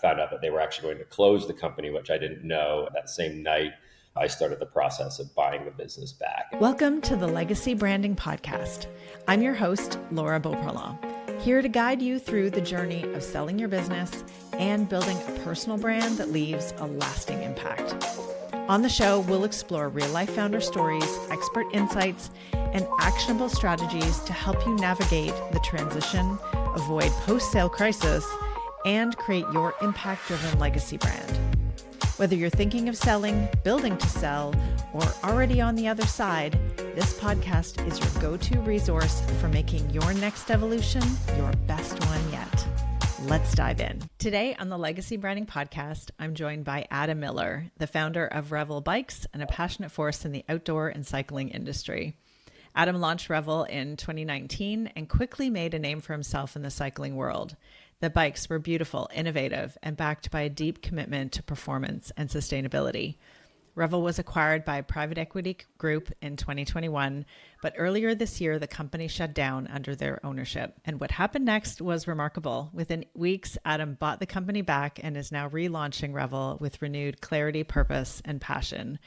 found out that they were actually going to close the company, which I didn't know. That same night, I started the process of buying the business back. Welcome to the Legacy Branding Podcast. I'm your host, Laura Beauparlant, here to guide you through the journey of selling your business and building a personal brand that leaves a lasting impact. On the show, we'll explore real-life founder stories, expert insights, and actionable strategies to help you navigate the transition, avoid post-sale crisis, and create your impact-driven legacy brand. Whether you're thinking of selling, building to sell, or already on the other side, this podcast is your go-to resource for making your next evolution your best one yet. Let's dive in. Today on the Legacy Branding Podcast, I'm joined by Adam Miller, the founder of Revel Bikes and a passionate force in the outdoor and cycling industry. Adam launched Revel in 2019 and quickly made a name for himself in the cycling world. The bikes were beautiful, innovative, and backed by a deep commitment to performance and sustainability. Revel was acquired by a private equity group in 2021, but earlier this year, the company shut down under their ownership. And what happened next was remarkable. Within weeks, Adam bought the company back and is now relaunching Revel with renewed clarity, purpose, and passion.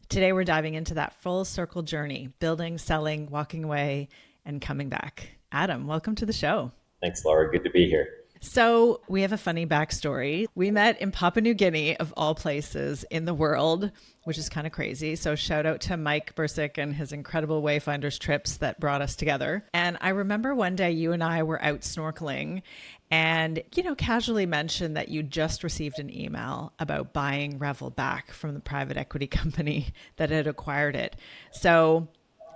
Today, we're diving into that full circle journey, building, selling, walking away, and coming back. Adam, welcome to the show. Thanks, Laura. Good to be here. So we have a funny backstory. We met in Papua New Guinea, of all places in the world, which is kind of crazy. So shout out to Mike Bursick and his incredible Wayfinders trips that brought us together. And I remember one day you and I were out snorkeling and, casually mentioned that you just received an email about buying Revel back from the private equity company that had acquired it. So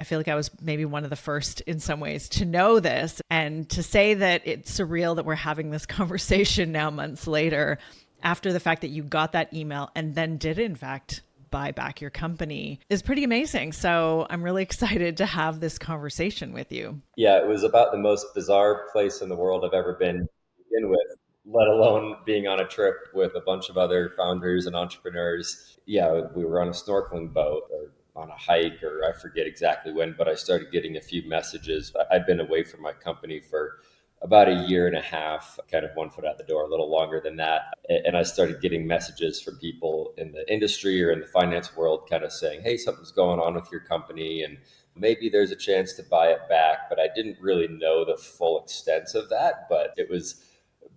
I feel like I was maybe one of the first in some ways to know this, and to say that it's surreal that we're having this conversation now months later after the fact that you got that email and then did in fact buy back your company is pretty amazing. So I'm really excited to have this conversation with you. Yeah, it was about the most bizarre place in the world I've ever been to begin with, let alone being on a trip with a bunch of other founders and entrepreneurs. Yeah, we were on a snorkeling boat or on a hike, or I forget exactly when, but I started getting a few messages. I'd been away from my company for about a year and a half, kind of one foot out the door, a little longer than that. And I started getting messages from people in the industry or in the finance world kind of saying, hey, something's going on with your company and maybe there's a chance to buy it back. But I didn't really know the full extent of that, but it was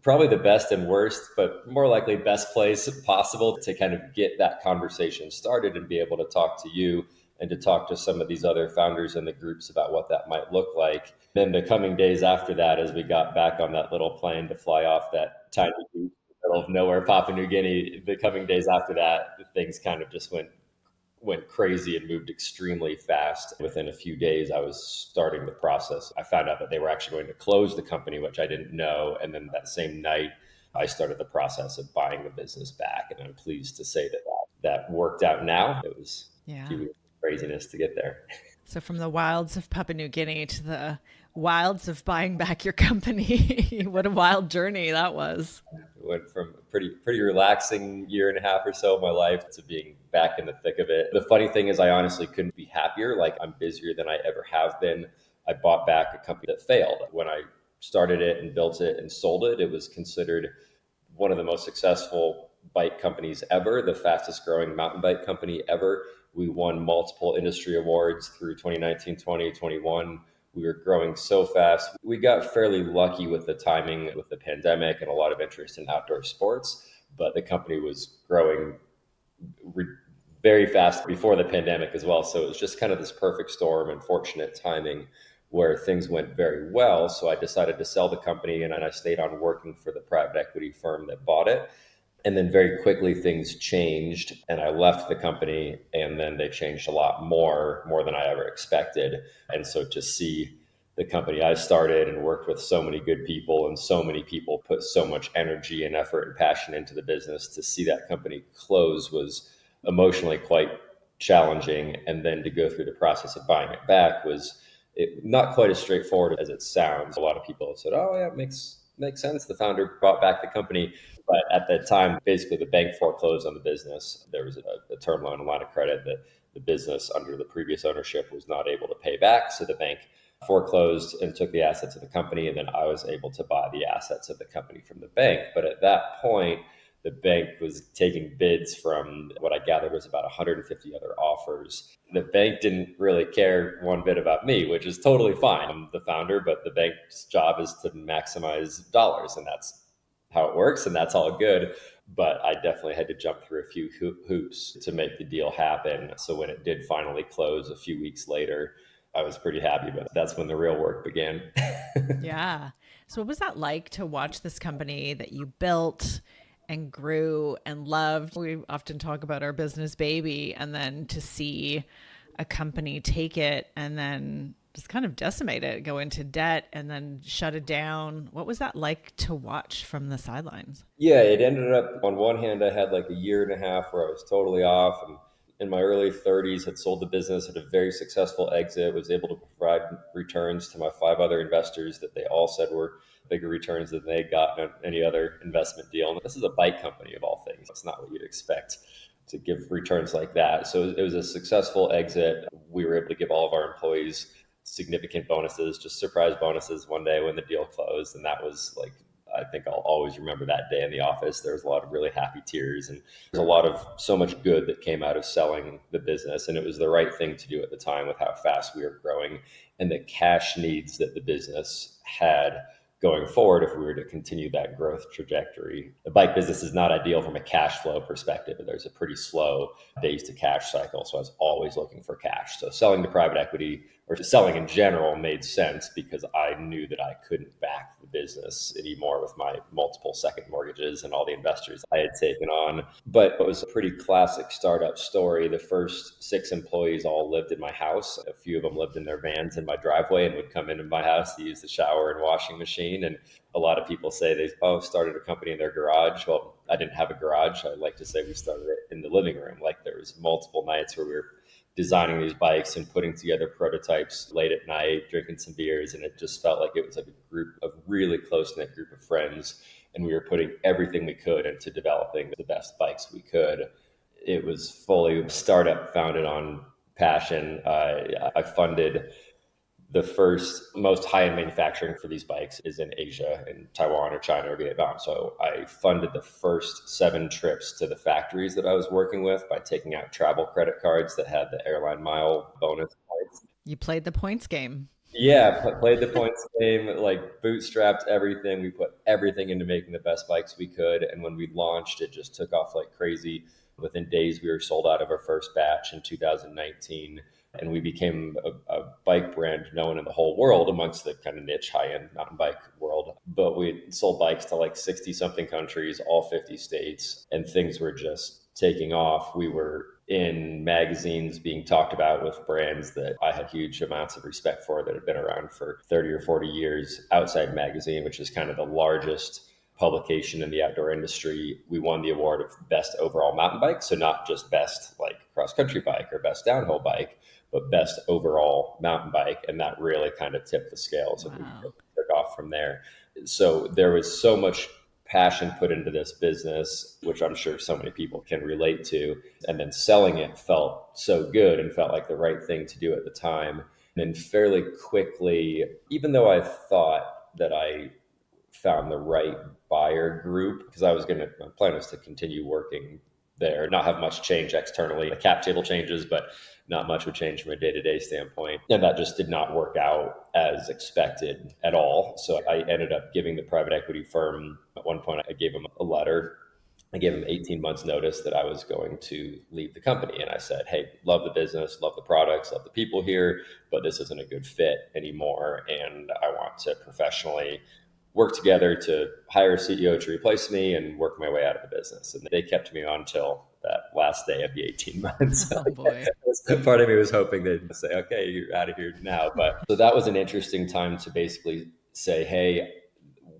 probably the best and worst, but more likely best place possible to kind of get that conversation started and be able to talk to you and to talk to some of these other founders in the groups about what that might look like. Then the coming days after that, as we got back on that little plane to fly off that tiny beach in the middle of nowhere, Papua New Guinea, the coming days after that, things kind of just went crazy and moved extremely fast. Within a few days, I was starting the process. I found out that they were actually going to close the company, which I didn't know. And then that same night, I started the process of buying the business back. And I'm pleased to say that worked out now. It was a few weeks of craziness to get there. So from the wilds of Papua New Guinea to the wilds of buying back your company, what a wild journey that was. It went from a pretty relaxing year and a half or so of my life to being back in the thick of it. The funny thing is I honestly couldn't be happier. Like, I'm busier than I ever have been. I bought back a company that failed. When I started it and built it and sold it, it was considered one of the most successful bike companies ever, the fastest growing mountain bike company ever. We won multiple industry awards through 2019, 2021. We were growing so fast. We got fairly lucky with the timing with the pandemic and a lot of interest in outdoor sports, but the company was growing very fast before the pandemic as well. So it was just kind of this perfect storm and fortunate timing where things went very well. So I decided to sell the company and I stayed on working for the private equity firm that bought it. And then very quickly things changed and I left the company, and then they changed a lot more than I ever expected. And so to see the company I started and worked with so many good people, and so many people put so much energy and effort and passion into the business, to see that company close was emotionally quite challenging. And then to go through the process of buying it back was not quite as straightforward as it sounds. A lot of people have said, oh yeah, it makes sense. The founder bought back the company. But at that time, basically the bank foreclosed on the business. There was a term loan, a line of credit that the business under the previous ownership was not able to pay back. So the bank foreclosed and took the assets of the company. And then I was able to buy the assets of the company from the bank. But at that point, the bank was taking bids from what I gathered was about 150 other offers. The bank didn't really care one bit about me, which is totally fine. I'm the founder, but the bank's job is to maximize dollars, and that's how it works, and that's all good. But I definitely had to jump through a few hoops to make the deal happen. So when it did finally close a few weeks later, I was pretty happy, but that's when the real work began. Yeah. So, what was that like to watch this company that you built and grew and loved? We often talk about our business baby, and then to see a company take it and then just kind of decimate it, go into debt, and then shut it down. What was that like to watch from the sidelines? Yeah, it ended up on one hand, I had like a year and a half where I was totally off, and in my early 30s had sold the business, had a very successful exit, was able to provide returns to my five other investors that they all said were bigger returns than they got on any other investment deal. And this is a bike company of all things. It's not what you'd expect to give returns like that. So it was a successful exit. We were able to give all of our employees significant bonuses, just surprise bonuses one day when the deal closed. And that was like, I think I'll always remember that day in the office. There was a lot of really happy tears, and there's a lot of so much good that came out of selling the business. And it was the right thing to do at the time with how fast we were growing and the cash needs that the business had going forward if we were to continue that growth trajectory. The bike business is not ideal from a cash flow perspective. There's a pretty slow days to cash cycle. So I was always looking for cash. So selling to private equity or selling in general made sense because I knew that I couldn't back the business anymore with my multiple second mortgages and all the investors I had taken on. But it was a pretty classic startup story. The first 6 employees all lived in my house. A few of them lived in their vans in my driveway and would come into my house to use the shower and washing machine. And a lot of people say they started a company in their garage. Well, I didn't have a garage. I like to say we started it in the living room. Like there was multiple nights where we were designing these bikes and putting together prototypes late at night, drinking some beers. And it just felt like it was like a group of really close knit group of friends. And we were putting everything we could into developing the best bikes we could. It was fully startup founded on passion. I funded the first most high-end manufacturing for these bikes is in Asia, in Taiwan or China or Vietnam. So I funded the first 7 trips to the factories that I was working with by taking out travel credit cards that had the airline mile bonus points. You played the points game. Yeah, played the points game, like bootstrapped everything. We put everything into making the best bikes we could. And when we launched, it just took off like crazy. Within days, we were sold out of our first batch in 2019. And we became a bike brand known in the whole world amongst the kind of niche high end mountain bike world. But we sold bikes to like 60 something countries, all 50 states, and things were just taking off. We were in magazines being talked about with brands that I had huge amounts of respect for that had been around for 30 or 40 years. Outside Magazine, which is kind of the largest publication in the outdoor industry, we won the award of best overall mountain bike. So not just best like cross country bike or best downhill bike, but best overall mountain bike. And that really kind of tipped the scales and we Wow. took off from there. So there was so much passion put into this business, which I'm sure so many people can relate to. And then selling it felt so good and felt like the right thing to do at the time. And then fairly quickly, even though I thought that I found the right buyer group, because my plan was to continue working there, not have much change externally. The cap table changes, but not much would change from a day-to-day standpoint. And that just did not work out as expected at all. So I ended up giving the private equity firm, at one point, I gave them a letter. I gave them 18 months notice that I was going to leave the company. And I said, hey, love the business, love the products, love the people here, but this isn't a good fit anymore. And I want to professionally work together to hire a CEO to replace me and work my way out of the business. And they kept me on till that last day of the 18 months. Oh boy. Part of me was hoping they'd say, okay, you're out of here now. But so that was an interesting time to basically say, hey,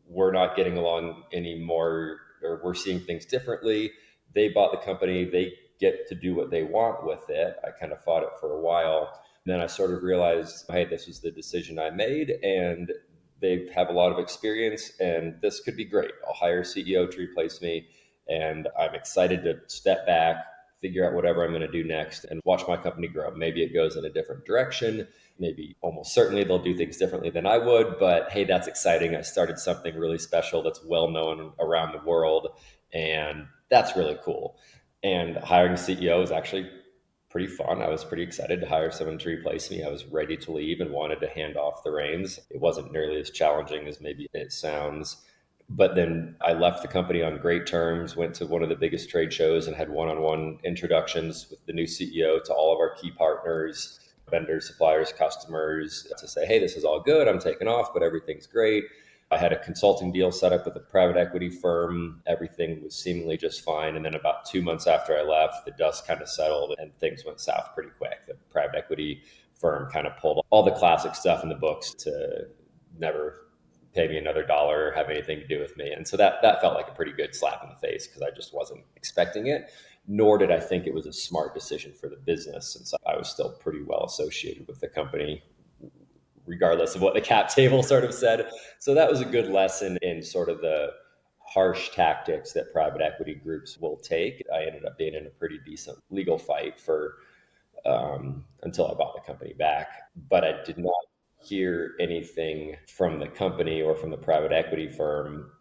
we're not getting along anymore, or we're seeing things differently. They bought the company. They get to do what they want with it. I kind of fought it for a while. Then I sort of realized, hey, this was the decision I made. And they have a lot of experience and this could be great. I'll hire a CEO to replace me. And I'm excited to step back, figure out whatever I'm going to do next and watch my company grow. Maybe it goes in a different direction. Maybe almost certainly they'll do things differently than I would. But hey, that's exciting. I started something really special that's well known around the world. And that's really cool. And hiring a CEO is actually pretty fun. I was pretty excited to hire someone to replace me. I was ready to leave and wanted to hand off the reins. It wasn't nearly as challenging as maybe it sounds. But then I left the company on great terms, went to one of the biggest trade shows and had one-on-one introductions with the new CEO to all of our key partners, vendors, suppliers, customers, to say, hey, this is all good. I'm taking off, but everything's great. I had a consulting deal set up with a private equity firm. Everything was seemingly just fine. And then about 2 months after I left, the dust kind of settled and things went south pretty quick. The private equity firm kind of pulled all the classic stuff in the books to never pay me another dollar or have anything to do with me. And so that felt like a pretty good slap in the face because I just wasn't expecting it, nor did I think it was a smart decision for the business since I was still pretty well associated with the company, regardless of what the cap table sort of said. So that was a good lesson in sort of the harsh tactics that private equity groups will take. I ended up being in a pretty decent legal fight for until I bought the company back, but I did not hear anything from the company or from the private equity firm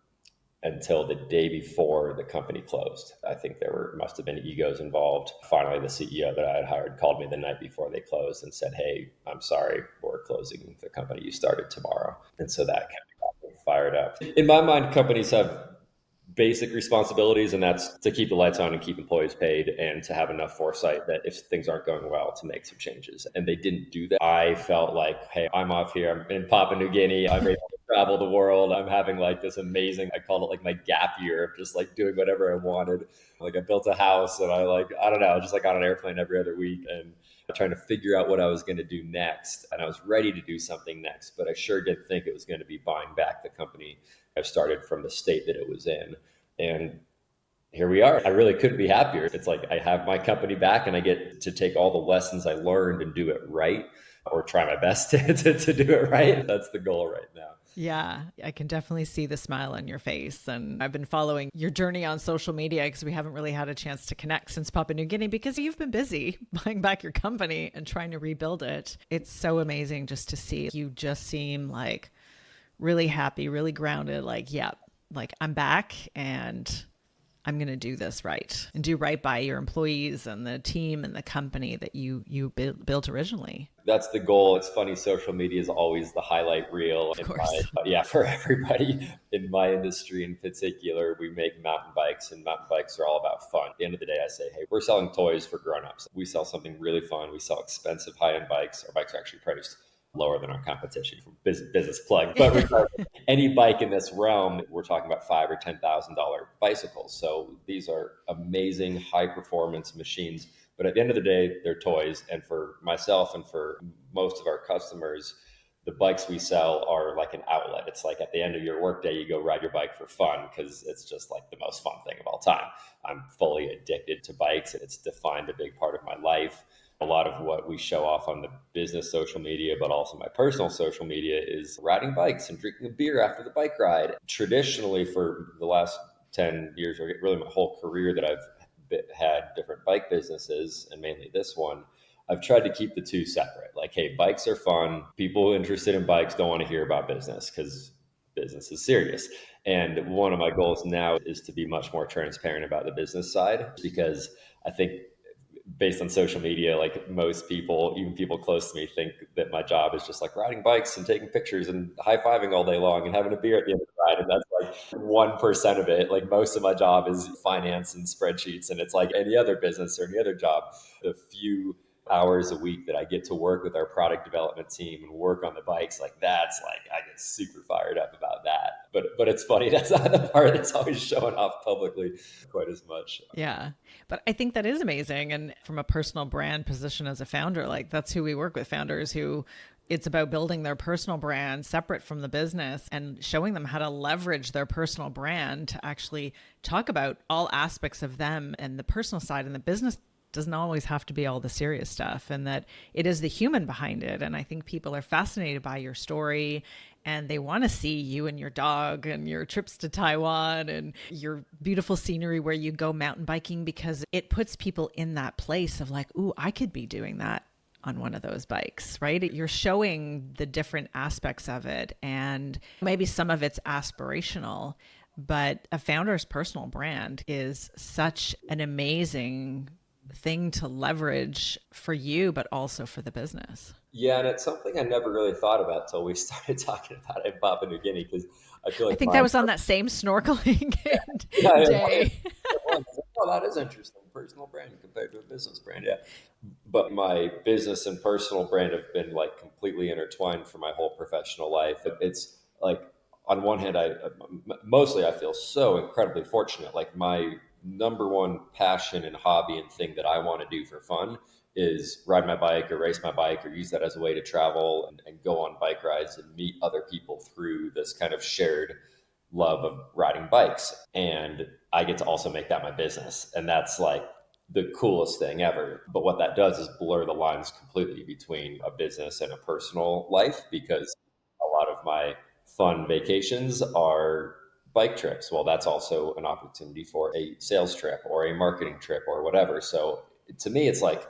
until the day before the company closed. I think must have been egos involved. Finally, the CEO that I had hired called me the night before they closed and said, hey, I'm sorry, we're closing the company you started tomorrow. And so that kind of got me fired up. In my mind, companies have basic responsibilities, and that's to keep the lights on and keep employees paid and to have enough foresight that if things aren't going well, to make some changes. And they didn't do that. I felt like, hey, I'm off here. I'm in Papua New Guinea. I'm able to travel the world. I'm having like this amazing, I called it like my gap year of just like doing whatever I wanted. Like I built a house and I don't know, just like on an airplane every other week and trying to figure out what I was going to do next. And I was ready to do something next, but I sure didn't think it was going to be buying back the company I started from the state that it was in. And here we are. I really couldn't be happier. It's like I have my company back and I get to take all the lessons I learned and do it right, or try my best to do it right. That's the goal right now. Yeah, I can definitely see the smile on your face. And I've been following your journey on social media because we haven't really had a chance to connect since Papua New Guinea because you've been busy buying back your company and trying to rebuild it. It's so amazing just to see. You just seem like really happy, really grounded, like, yeah, like I'm back and I'm going to do this right and do right by your employees and the team and the company that you built originally. That's the goal. It's funny. Social media is always the highlight reel. Of course. Yeah, for everybody in my industry in particular, we make mountain bikes and mountain bikes are all about fun. At the end of the day, I say, hey, we're selling toys for grownups. We sell something really fun. We sell expensive high-end bikes. Our bikes are actually priced lower than our competition for business plug. But regardless, any bike in this realm, we're talking about $5,000 or $10,000 bicycles. So these are amazing high performance machines. But at the end of the day, they're toys. And for myself and for most of our customers, the bikes we sell are like an outlet. It's like at the end of your workday, you go ride your bike for fun because it's just like the most fun thing of all time. I'm fully addicted to bikes and it's defined a big part of my life. A lot of what we show off on the business social media, but also my personal social media, is riding bikes and drinking a beer after the bike ride. Traditionally, for the last 10 years, or really my whole career that I've had different bike businesses, and mainly this one, I've tried to keep the two separate. Like, hey, bikes are fun. People interested in bikes don't want to hear about business because business is serious. And one of my goals now is to be much more transparent about the business side because I think based on social media, like most people, even people close to me, think that my job is just like riding bikes and taking pictures and high-fiving all day long and having a beer at the end of the ride. And that's like 1% of it. Like most of my job is finance and spreadsheets. And it's like any other business or any other job. The few hours a week that I get to work with our product development team and work on the bikes, like that's like I get super fired up about that. But it's funny, that's not the part that's always showing off publicly quite as much. Yeah. But I think that is amazing. And from a personal brand position as a founder, like that's who we work with, founders who it's about building their personal brand separate from the business and showing them how to leverage their personal brand to actually talk about all aspects of them and the personal side, and the business doesn't always have to be all the serious stuff, and that it is the human behind it. And I think people are fascinated by your story and they want to see you and your dog and your trips to Taiwan and your beautiful scenery where you go mountain biking, because it puts people in that place of like, ooh, I could be doing that on one of those bikes, right? You're showing the different aspects of it, and maybe some of it's aspirational, But a founder's personal brand is such an amazing thing to leverage for you, but also for the business. Yeah, and it's something I never really thought about till we started talking about it in Papua New Guinea, because I feel I like think that my was on that same snorkeling yeah, day. oh, that is interesting. Personal brand compared to a business brand. Yeah. But my business and personal brand have been like completely intertwined for my whole professional life. It's like, on one hand, mostly I feel so incredibly fortunate. Like, my number one passion and hobby and thing that I want to do for fun is ride my bike or race my bike or use that as a way to travel and go on bike rides and meet other people through this kind of shared love of riding bikes. And I get to also make that my business. And that's like the coolest thing ever. But what that does is blur the lines completely between a business and a personal life, because a lot of my fun vacations are bike trips. Well, that's also an opportunity for a sales trip or a marketing trip or whatever. So to me, it's like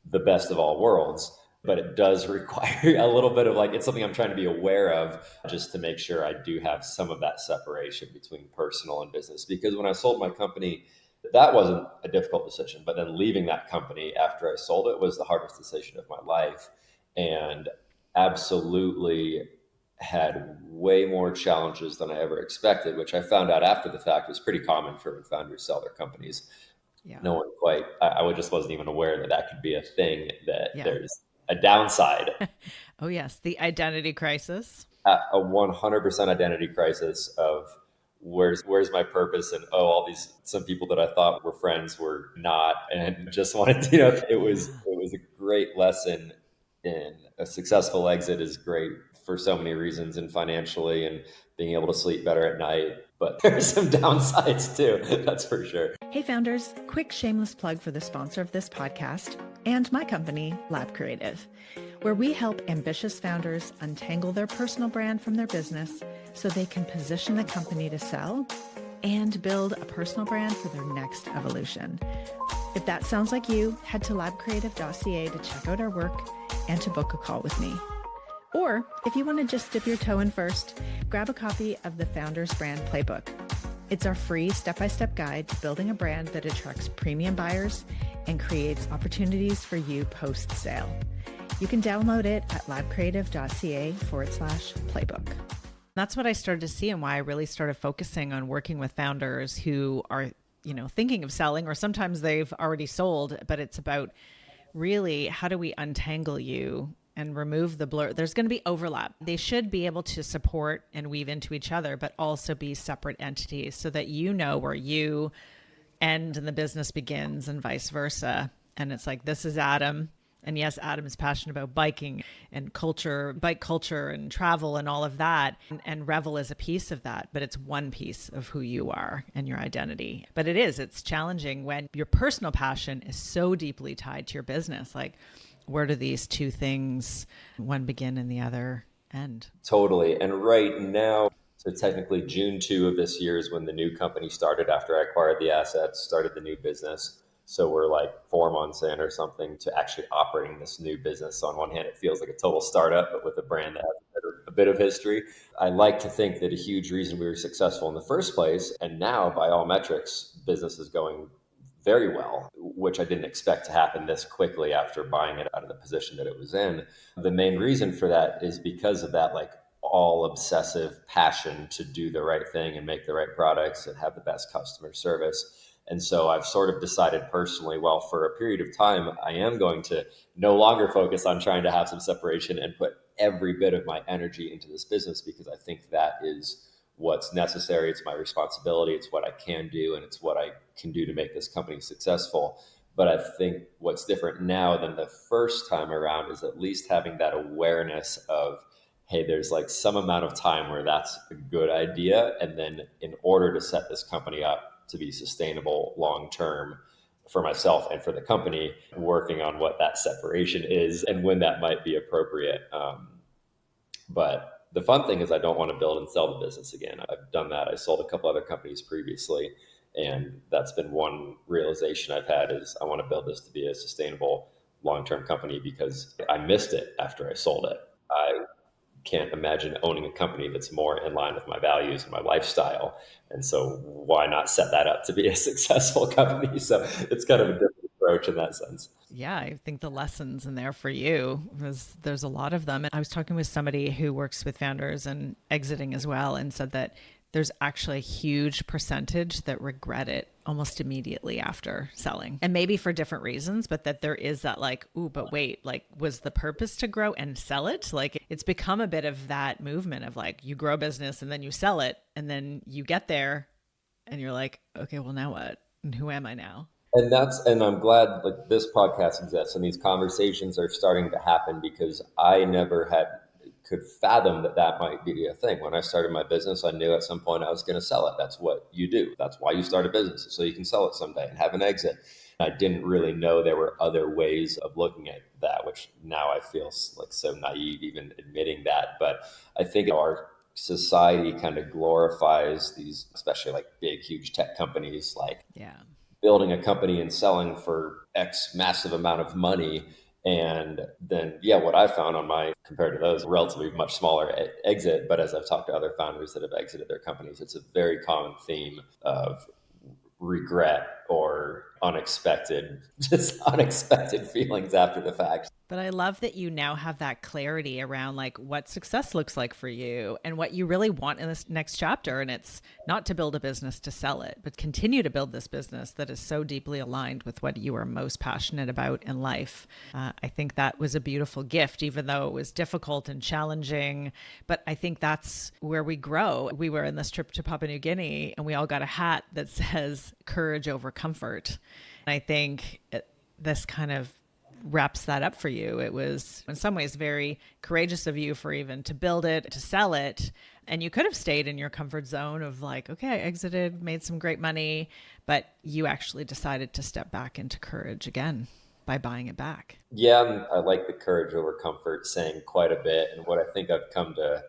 the best of all worlds, but it does require a little bit of like, it's something I'm trying to be aware of, just to make sure I do have some of that separation between personal and business. Because when I sold my company, that wasn't a difficult decision, but then leaving that company after I sold it was the hardest decision of my life. And absolutely had way more challenges than I ever expected, which I found out after the fact was pretty common for when founders sell their companies. Yeah. No one quite, I just wasn't even aware that that could be a thing, that Yeah. there's a downside, Oh, yes. The identity crisis. a 100% identity crisis of where's my purpose, and oh, all these, some people that I thought were friends were not, and just wanted to, Yeah. it was a great lesson. In a successful exit is great for so many reasons, and financially, and being able to sleep better at night, but there's some downsides too, that's for sure. Hey, founders, quick shameless plug for the sponsor of this podcast and my company, Lab Creative, where we help ambitious founders untangle their personal brand from their business so they can position the company to sell and build a personal brand for their next evolution. If that sounds like you, head to labcreative.ca to check out our work and to book a call with me. Or if you want to just dip your toe in first, grab a copy of the Founders Brand Playbook. It's our free step-by-step guide to building a brand that attracts premium buyers and creates opportunities for you post-sale. You can download it at labcreative.ca/playbook. That's what I started to see, and why I really started focusing on working with founders who are, thinking of selling, or sometimes they've already sold, but it's about really, how do we untangle you and remove the blur? There's going to be overlap. They should be able to support and weave into each other, but also be separate entities, so that you know where you end and the business begins, and vice versa. And it's like, this is Adam. And yes, Adam is passionate about biking and culture, bike culture and travel and all of that. And Revel is a piece of that, but it's one piece of who you are and your identity. But it's challenging when your personal passion is so deeply tied to your business. Like, where do these two things, one begin and the other end? Totally. And right now, so technically June 2 of this year is when the new company started, after I acquired the assets, started the new business. So we're like 4 months in or something to actually operating this new business. So on one hand, it feels like a total startup, but with a brand that has a bit of history. I like to think that a huge reason we were successful in the first place, and now by all metrics, business is going very well, which I didn't expect to happen this quickly after buying it out of the position that it was in. The main reason for that is because of that, like, all obsessive passion to do the right thing and make the right products and have the best customer service. And so I've sort of decided personally, well, for a period of time, I am going to no longer focus on trying to have some separation and put every bit of my energy into this business, because I think that is what's necessary. It's my responsibility. It's what I can do, and it's what I can do to make this company successful. But I think what's different now than the first time around is at least having that awareness of, hey, there's like some amount of time where that's a good idea. And then in order to set this company up to be sustainable long term for myself and for the company, working on what that separation is and when that might be appropriate. But the fun thing is, I don't want to build and sell the business again. I've done that. I sold a couple other companies previously. And that's been one realization I've had, is I want to build this to be a sustainable long-term company, because I missed it after I sold it. I can't imagine owning a company that's more in line with my values and my lifestyle. And so why not set that up to be a successful company? So it's kind of a different approach in that sense. Yeah, I think the lessons in there for you was there's a lot of them. And I was talking with somebody who works with founders and exiting as well, and said that there's actually a huge percentage that regret it almost immediately after selling. And maybe for different reasons, but that there is that like, ooh, but wait, like, was the purpose to grow and sell it? Like, it's become a bit of that movement of like, you grow a business and then you sell it, and then you get there and you're like, okay, well, now what? And who am I now? And I'm glad like this podcast exists and these conversations are starting to happen, because I never had could fathom that that might be a thing. When I started my business, I knew at some point I was going to sell it. That's what you do. That's why you start a business, so you can sell it someday and have an exit. I didn't really know there were other ways of looking at that, which now I feel like so naive even admitting that. But I think our society kind of glorifies these, especially like big, huge tech companies, like Yeah. building a company and selling for X massive amount of money. And then, yeah, what I found on my, compared to those, relatively much smaller exit. But as I've talked to other founders that have exited their companies, it's a very common theme of regret or unexpected, just unexpected feelings after the fact. But I love that you now have that clarity around like what success looks like for you and what you really want in this next chapter. And it's not to build a business to sell it, but continue to build this business that is so deeply aligned with what you are most passionate about in life. I think that was a beautiful gift, even though it was difficult and challenging. But I think that's where we grow. We were in this trip to Papua New Guinea and we all got a hat that says courage over comfort. And I think this kind of wraps that up for you. It was in some ways very courageous of you for even to build it, to sell it. And you could have stayed in your comfort zone of like, okay, I exited, made some great money, but you actually decided to step back into courage again by buying it back. Yeah, I like the courage over comfort saying quite a bit. And what I think I've come to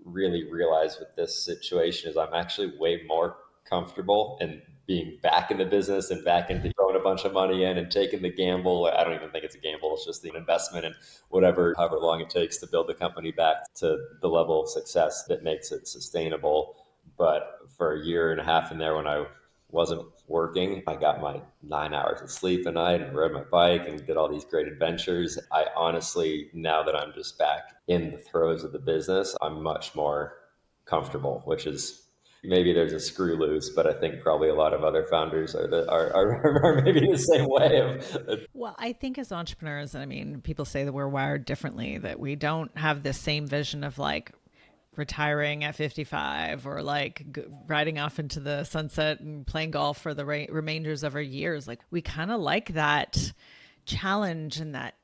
really realize with this situation is I'm actually way more comfortable in being back in the business and back into throwing a bunch of money in and taking the gamble. I don't even think it's a gamble. It's just the investment and whatever, however long it takes to build the company back to the level of success that makes it sustainable. But for a year and a half in there, when I wasn't working, I got my 9 hours of sleep a night and rode my bike and did all these great adventures. I honestly, now that I'm just back in the throes of the business, I'm much more comfortable, which is, maybe there's a screw loose, but I think probably a lot of other founders are maybe the same way of. Well, I think as entrepreneurs, and I mean, people say that we're wired differently, that we don't have the same vision of like retiring at 55 or like riding off into the sunset and playing golf for the remainders of our years. Like we kind of like that challenge and that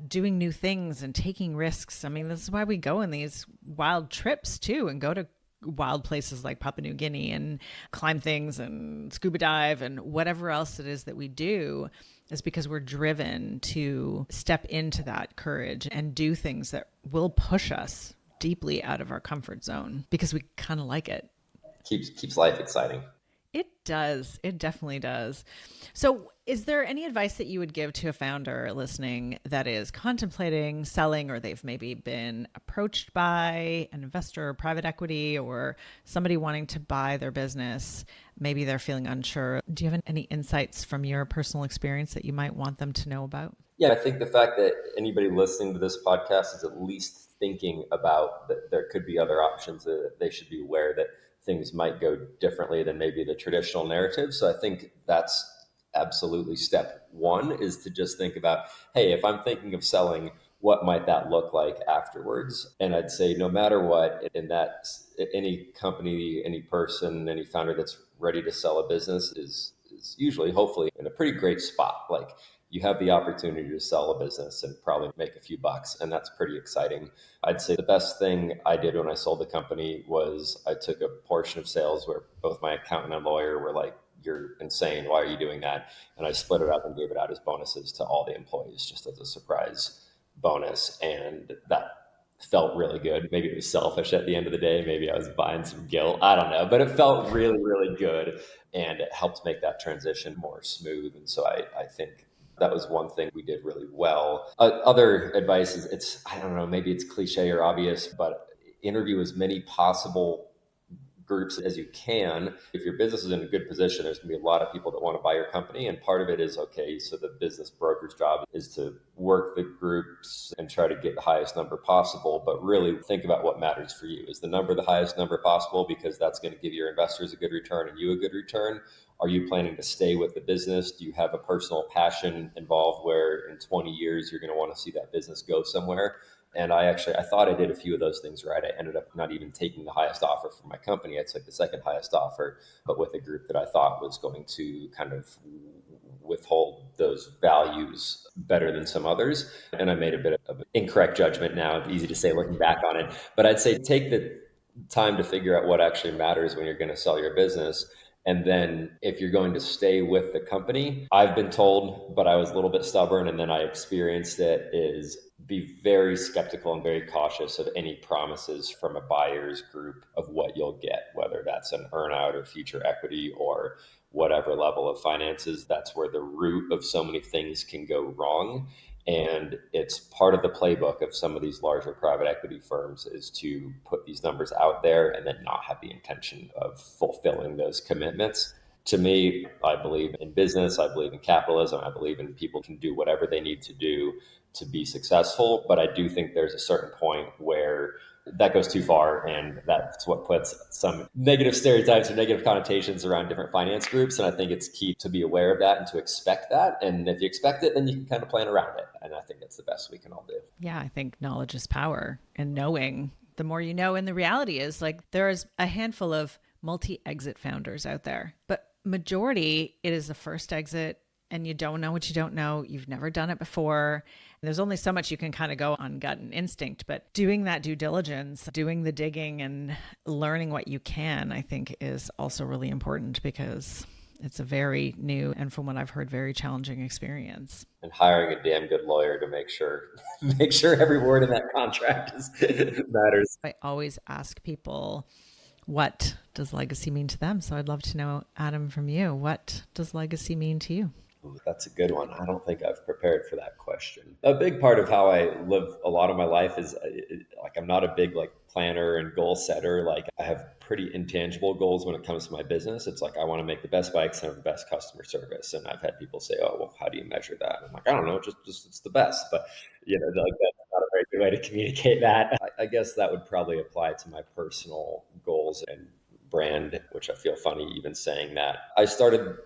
doing new things and taking risks. I mean, this is why we go on these wild trips too and go to wild places like Papua New Guinea and climb things and scuba dive and whatever else it is that we do, is because we're driven to step into that courage and do things that will push us deeply out of our comfort zone because we kind of like it. Keeps life exciting. It does. It definitely does. So, is there any advice that you would give to a founder listening that is contemplating selling, or they've maybe been approached by an investor or private equity or somebody wanting to buy their business? Maybe they're feeling unsure. Do you have any insights from your personal experience that you might want them to know about? Yeah, I think the fact that anybody listening to this podcast is at least thinking about that there could be other options, that they should be aware that things might go differently than maybe the traditional narrative. So I think that's absolutely step one, is to just think about, hey, if I'm thinking of selling, what might that look like afterwards? And I'd say no matter what, in that, any company, any person, any founder that's ready to sell a business is usually, hopefully, in a pretty great spot. Like, you have the opportunity to sell a business and probably make a few bucks. And that's pretty exciting. I'd say the best thing I did when I sold the company was I took a portion of sales where both my accountant and lawyer were like, "You're insane. Why are you doing that?" And I split it up and gave it out as bonuses to all the employees, just as a surprise bonus. And that felt really good. Maybe it was selfish at the end of the day. Maybe I was buying some guilt. I don't know. But it felt really, really good. And it helped make that transition more smooth. And so I think that was one thing we did really well. Other advice is, I don't know, maybe it's cliche or obvious, but interview as many possible groups as you can. If your business is in a good position, there's going to be a lot of people that want to buy your company. And part of it is, okay, so the business broker's job is to work the groups and try to get the highest number possible. But really think about what matters for you. Is the number the highest number possible? Because that's going to give your investors a good return and you a good return. Are you planning to stay with the business? Do you have a personal passion involved where in 20 years you're going to want to see that business go somewhere? And I thought I did a few of those things right. I ended up not even taking the highest offer for my company. I took the second highest offer, but with a group that I thought was going to kind of withhold those values better than some others. And I made a bit of an incorrect judgment now, easy to say looking back on it. But I'd say take the time to figure out what actually matters when you're going to sell your business. And then if you're going to stay with the company, I've been told, but I was a little bit stubborn and then I experienced it, is be very skeptical and very cautious of any promises from a buyer's group of what you'll get, whether that's an earnout or future equity or whatever level of finances. That's where the root of so many things can go wrong. And it's part of the playbook of some of these larger private equity firms is to put these numbers out there and then not have the intention of fulfilling those commitments. To me, I believe in business. I believe in capitalism. I believe in people can do whatever they need to do to be successful. But I do think there's a certain point where that goes too far. And that's what puts some negative stereotypes or negative connotations around different finance groups. And I think it's key to be aware of that and to expect that. And if you expect it, then you can kind of plan around it. And I think that's the best we can all do. Yeah, I think knowledge is power, and knowing the more you know. And the reality is, like, there's a handful of multi-exit founders out there, but majority, it is the first exit and you don't know what you don't know. You've never done it before. There's only so much you can kind of go on gut and instinct, but doing that due diligence, doing the digging and learning what you can, I think is also really important because it's a very new and, from what I've heard, very challenging experience. And hiring a damn good lawyer to make sure every word in that contract matters. I always ask people, what does legacy mean to them? So I'd love to know, Adam, from you, what does legacy mean to you? Ooh, that's a good one. I don't think I've prepared for that question. A big part of how I live a lot of my life is like I'm not a big like planner and goal setter. Like I have pretty intangible goals when it comes to my business. It's like I want to make the best bikes and have the best customer service. And I've had people say, "Oh, well, how do you measure that?" And I'm like, "I don't know, just it's the best." But like that's not a very good way to communicate that. I guess that would probably apply to my personal goals and brand, which I feel funny even saying that. I started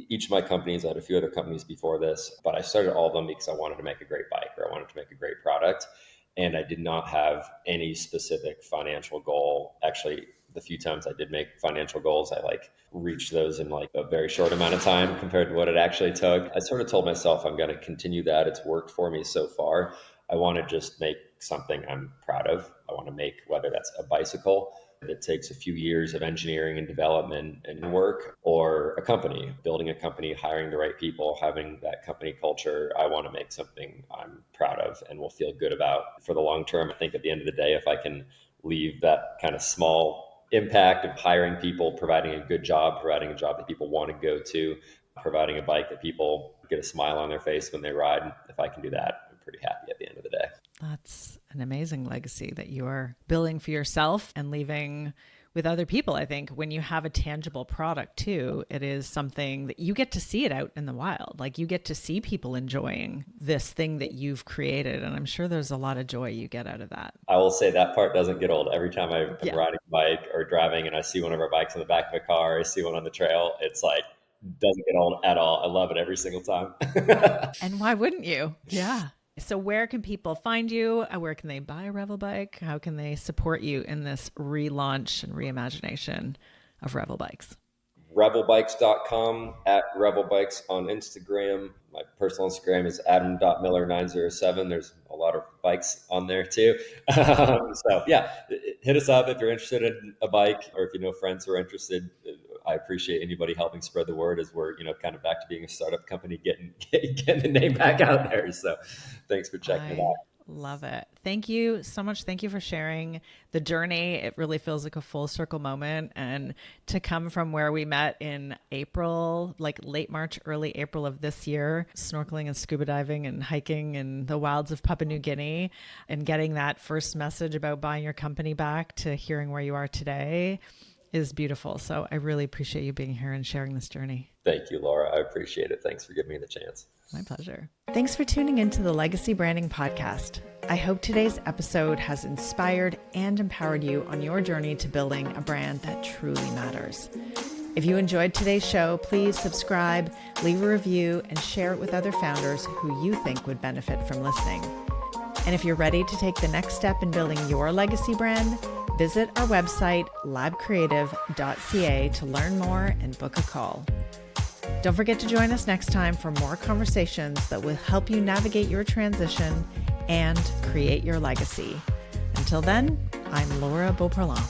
each of my companies. I had a few other companies before this, but I started all of them because I wanted to make a great bike or I wanted to make a great product. And I did not have any specific financial goal. Actually, the few times I did make financial goals, I like reached those in like a very short amount of time compared to what it actually took. I sort of told myself I'm going to continue that. It's worked for me so far. I want to just make something I'm proud of. I want to make, whether that's a bicycle that takes a few years of engineering and development and work, or a company, building a company, hiring the right people, having that company culture. I want to make something I'm proud of and will feel good about for the long term. I think at the end of the day, if I can leave that kind of small impact of hiring people, providing a good job, providing a job that people want to go to, providing a bike that people get a smile on their face when they ride, if I can do that, I'm pretty happy at the end of the day. That's an amazing legacy that you are building for yourself and leaving with other people. I think when you have a tangible product too, it is something that you get to see it out in the wild. Like you get to see people enjoying this thing that you've created. And I'm sure there's a lot of joy you get out of that. I will say that part doesn't get old. Every time I'm riding a bike or driving and I see one of our bikes in the back of a car, I see one on the trail, it's like, doesn't get old at all. I love it every single time. And why wouldn't you? Yeah. So where can people find you? Where can they buy a Revel bike? How can they support you in this relaunch and reimagination of Revel bikes? Revelbikes.com, at Revelbikes on Instagram. My personal Instagram is adam.miller907. There's a lot of bikes on there too. So yeah, hit us up if you're interested in a bike or if you know friends who are interested. I appreciate anybody helping spread the word as we're, kind of back to being a startup company, getting the name back out there. So thanks for checking it out. Love it. Thank you so much. Thank you for sharing the journey. It really feels like a full circle moment. And to come from where we met in April, like late March, early April of this year, snorkeling and scuba diving and hiking in the wilds of Papua New Guinea, and getting that first message about buying your company back to hearing where you are today is beautiful. So I really appreciate you being here and sharing this journey. Thank you, Laura. I appreciate it. Thanks for giving me the chance. My pleasure. Thanks for tuning into the Legacy Branding Podcast. I hope today's episode has inspired and empowered you on your journey to building a brand that truly matters. If you enjoyed today's show, please subscribe, leave a review, and share it with other founders who you think would benefit from listening. And if you're ready to take the next step in building your legacy brand, visit our website, labcreative.ca, to learn more and book a call. Don't forget to join us next time for more conversations that will help you navigate your transition and create your legacy. Until then, I'm Laura Beauparlant.